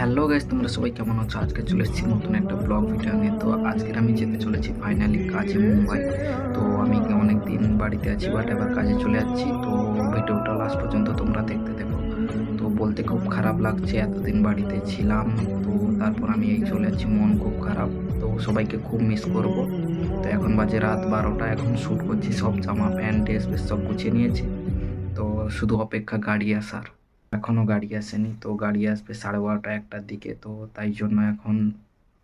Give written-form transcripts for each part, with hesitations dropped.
Hello guys, তোমরা সবাই কেমন আছো? আজকে চলে এসেছি নতুন একটা ব্লগ ভিডিও নিয়ে। তো আজকের আমি যেতে চলেছি ফাইনালি কাজে, মুম্বাই। তো আমি অনেক দিন বাড়িতে আছি, বাট এবার কাজে চলে যাচ্ছি। তো ভিডিওটা লাস্ট পর্যন্ত তোমরা দেখতে দেখো। তো বলতে খুব খারাপ লাগছে, এতদিন বাড়িতে ছিলাম, তো তারপর আমি এই চলে যাচ্ছি, মন খুব খারাপ। তো সবাইকে খুব মিস করব। তো এখন বাজে রাত 12টা, এখন শ্যুট করছি, সব জামা প্যান্ট ড্রেস বেশ সব গুছিয়ে নিয়েছি। তো শুধু অপেক্ষা গাড়ি আসার, এখনও গাড়ি আসেনি। তো গাড়ি আসবে 12:30 একটার দিকে, তো তাই জন্য এখন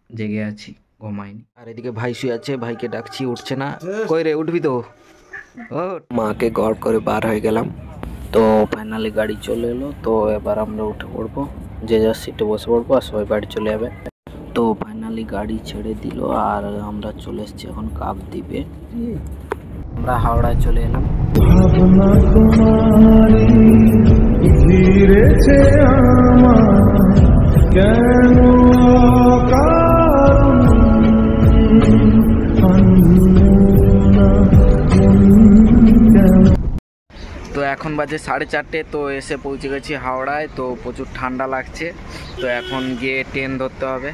জেগে আছি, ঘুমাইনি। আর এদিকে ভাই শুয়ে আছে, ভাইকে ডাকছি, উঠছে না। কই রে, উঠবি তো? ও মাকে গড় করে বার হয়ে গেলাম। তো ফাইনালি গাড়ি চলে এলো। তো এবার আমরা উঠে পড়বো, যে যার সিটে বসে পড়বো, আর সবাই বাড়ি চলে যাবে। তো ফাইনালি গাড়ি ছেড়ে দিল, আর আমরা চলে এসেছি এখন কাকদ্বীপে। আমরা হাওড়ায় চলে এলাম। তো এখন বাজে 4:30। তো এসে পৌঁছে গেছি হাওড়ায়। তো প্রচুর ঠান্ডা লাগছে। তো এখন গিয়ে ট্রেন ধরতে হবে,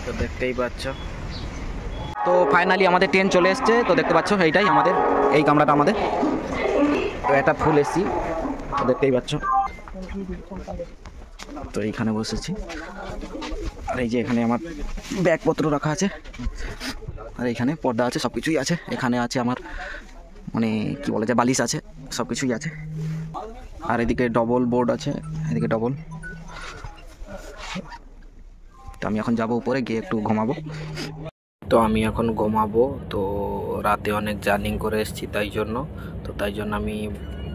তো দেখতেই পাচ্ছ। তো ফাইনালি আমাদের ট্রেন চলে এসছে। তো দেখতে পাচ্ছ, এইটাই আমাদের, এই কামরাটা আমাদের। তো এটা ফুল এসি, তো দেখতেই পাচ্ছ। তো এইখানে বসেছি, আর এই যে এখানে আমার ব্যাগপত্র রাখা আছে, আর এইখানে পর্দা আছে, সব কিছুই আছে। এখানে আছে আমার মানে কি বলে যে বালিশ আছে, সব কিছুই আছে। আর এদিকে ডবল বোর্ড আছে, এদিকে ডবল। তো আমি এখন যাব উপরে, গিয়ে একটু ঘুমাবো। তো আমি এখন ঘুমাবো। তো রাতে অনেক জার্নি করে এসেছি, তাই জন্য আমি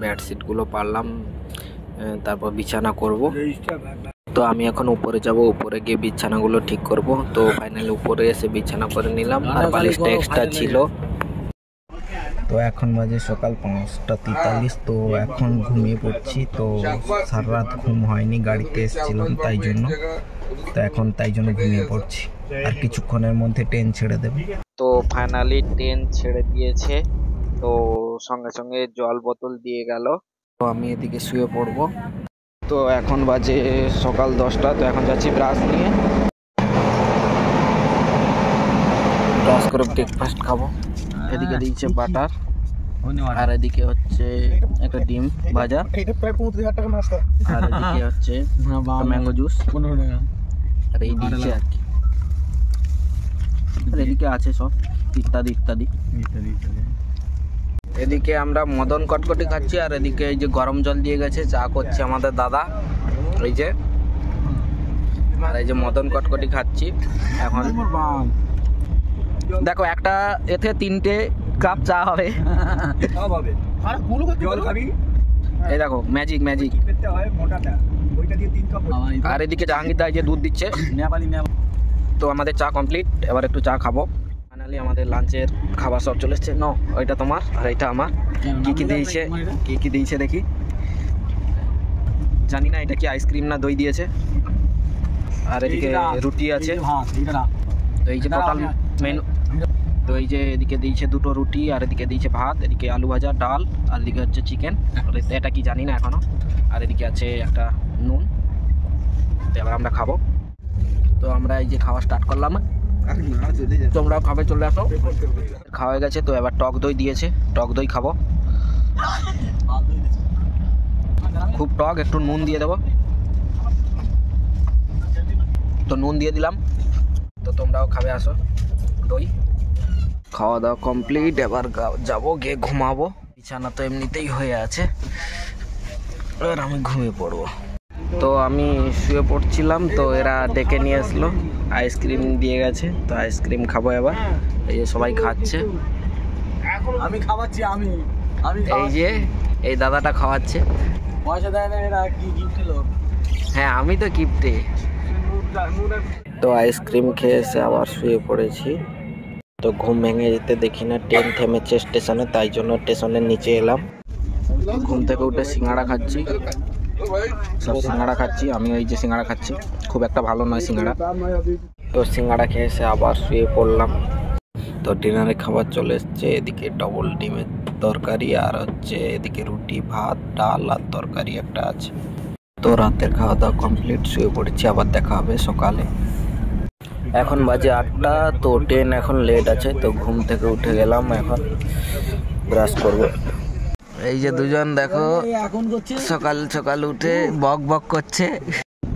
বেডশিটগুলো পারলাম, তারপর বিছানা করব। তো আমি এখন উপরে যাব, উপরে গিয়ে বিছানাগুলো ঠিক করব। তো ফাইনালি উপরে এসে বিছানা করে নিলাম, আর বালিশটা এক্সট্রা ছিল। তো এখন বাজে সকাল 5:43। তো এখন ঘুমিয়ে পড়ছি। তো সারা রাত ঘুম হয়নি, গাড়িতে এসেছিলাম তাই জন্য ঘুমিয়ে পড়ছি। আর কিছুক্ষণের মধ্যে ট্রেন ছেড়ে দেবে। তো ফাইনালি ট্রেন ছেড়ে দিয়েছে। তো সঙ্গে সঙ্গে জল বোতল দিয়ে গেল। তো আমি এদিকে শুয়ে পড়বো। তো এখন বাজে সকাল 10টা। তো এখন যাচ্ছি ব্রাশ নিয়ে, ব্রাশ করে ব্রেকফাস্ট খাবো। এদিকে দিয়েছে বাটার, আর এদিকে হচ্ছে একটা ডিম ভাজা, আর এদিকে হচ্ছে ম্যাঙ্গো জুস, আর এই দিচ্ছে আর কি। আর এদিকে আছে সব ইত্যাদি ইত্যাদি। এদিকে আমরা মদন কটকটি খাচ্ছি, আর এদিকে এই যে গরম জল দিয়ে গেছে, চা করছে আমাদের দাদা, এই যে। আর এই যে মদন কটকটি খাচ্ছি এখন। দেখো, একটা এতে 3টে কাপ চা হবে। এই দেখো, ম্যাজিক। আর এদিকে জাহাঙ্গীর দা যে দুধ দিচ্ছে। তো আমাদের চা কমপ্লিট, এবার একটু চা খাবো। ফাইনালি আমাদের লাঞ্চের খাবার সব চলে এসছে। নো, ওইটা তোমার আর এইটা আমার। কি দিয়েছে দেখি, জানি না এটা কি আইসক্রিম না দই দিয়েছে। আর এদিকে রুটি আছে। তো এই যে টোটাল মেনু। তো এই যে এদিকে দিয়েছে 2টো রুটি, আর এদিকে দিয়েছে ভাত, এদিকে আলু ভাজা, ডাল, আর এদিকে হচ্ছে চিকেন, এটা কি জানি না এখনো। আর এদিকে আছে একটা নুন। তো এবার আমরা খাবো। তো আমরা এই যে খাওয়া স্টার্ট করলাম, তোমরাও খাবে, চলে আসো। খাওয়া হয়ে গেছে। তো এবার টক দই দিয়েছে, টক দই খাবো। খুব টক, একটু নুন দিয়ে দেবো। তো নুন দিয়ে দিলাম। তো তোমরাও খাবে, আসো। দই খাওয়া দাওয়া কমপ্লিট, এবার যাবো, গিয়ে ঘুমাবো। বিছানা তো এমনিতেই হয়ে আছে, এবার আমি ঘুমিয়ে পড়বো। তো আমি শুয়ে পড়ছিলাম, তো এরা ডেকে নিয়ে আসলো, আইসক্রিম দিয়ে গেছে। তো আইসক্রিম খাবো এবার। এই যে সবাই খাচ্ছে, আমি খাওয়াচ্ছি। আমি এই যে এই দাদাটা খাওয়াচ্ছে। পয়সা দেয় না, এরা কি গিফট এলো? হ্যাঁ, আমি তো গিফটে। তো আইসক্রিম খেয়ে এসে আবার শুয়ে পড়েছি। তো ঘুম ভেঙে যেতে দেখি না ট্রেন থেমেছে স্টেশনে, তাই জন্য স্টেশনের নিচে এলাম। ঘুম থেকে উঠে সিঙ্গাড়া খাচ্ছি, সব সিঙ্গাড়া খাচ্ছি। আমি এই যে সিঙ্গাড়া খাচ্ছি, খুব একটা ভালো নয় সিঙ্গাড়া। তো সিঙ্গাড়া খেয়ে এসে আবার শুয়ে পড়লাম। তো ডিনারে খাবার চলে এসছে, এদিকে ডবল ডিমের তরকারি, আর হচ্ছে এদিকে রুটি, ভাত, ডাল আর তরকারি একটা আছে। তো রাতের খাওয়া দাওয়া কমপ্লিট, শুয়ে পড়েছি, আবার দেখা হবে সকালে। এখন বাজে 8টা, তো ট্রেন এখন লেট আছে, তো ঘুম থেকে উঠে গেলাম, এখন ব্রাশ করব। এই যে দুজন দেখো এখন করছে সকাল সকাল উঠে বক বক করছে।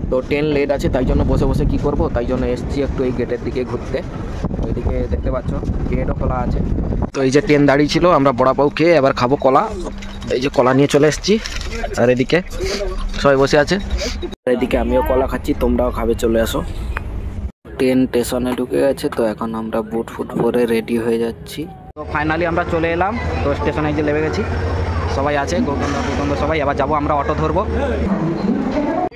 তো ট্রেন লেট আছে, তাই জন্য বসে বসে কি করব, তাই জন্য এসছি একটু এই গেটের দিকে ঘুরতে। ওইদিকে দেখতে পাচ্ছ গেটও খোলা আছে। তো এই যে ট্রেন দাঁড়িয়ে ছিল, আমরা বড়া পাউ খেয়ে এবার খাবো কলা। এই যে কলা নিয়ে চলে এসেছি, আর এদিকে সবাই বসে আছে, এদিকে আমিও কলা খাচ্ছি, তোমরাও খাবে, চলে আসো। ট্রেন স্টেশনে ঢুকে গেছে, তো এখন আমরা বুট ফুট পরে রেডি হয়ে যাচ্ছি। তো ফাইনালি আমরা চলে এলাম, তো স্টেশনে যে নেমে গেছি, সবাই আছে, গৌতম দা সবাই। এবার যাবো আমরা, অটো ধরবো।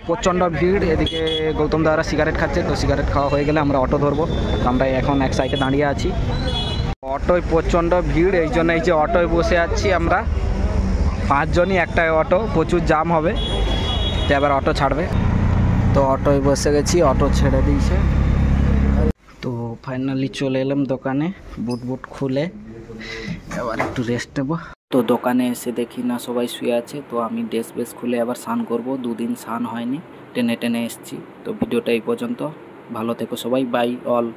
প্রচণ্ড ভিড়, এদিকে গৌতম দাদারা সিগারেট খাচ্ছে, তো সিগারেট খাওয়া হয়ে গেলে আমরা অটো ধরবো। তো আমরা এখন এক সাইডে দাঁড়িয়ে আছি, অটোয় প্রচণ্ড ভিড়, এই জন্য এই যে অটোয় বসে আছি আমরা 5 জনই, একটাই অটো, প্রচুর জাম হবে, তো এবার অটো ছাড়বে। তো অটোয় বসে গেছি, অটো ছেড়ে দিয়েছে। তো ফাইনালি চলে এলাম দোকানে, বুট খুলে এবার একটু রেস্ট নেবো। তো দোকানে এসে দেখি না সবাই শুয়ে আছে, তো আমি ড্রেস বেস খুলে আবার স্নান করব, 2 দিন স্নান হয়নি, টেনে এসেছি। তো ভিডিওটা এই পর্যন্ত, ভালো থেকো সবাই, বাই অল।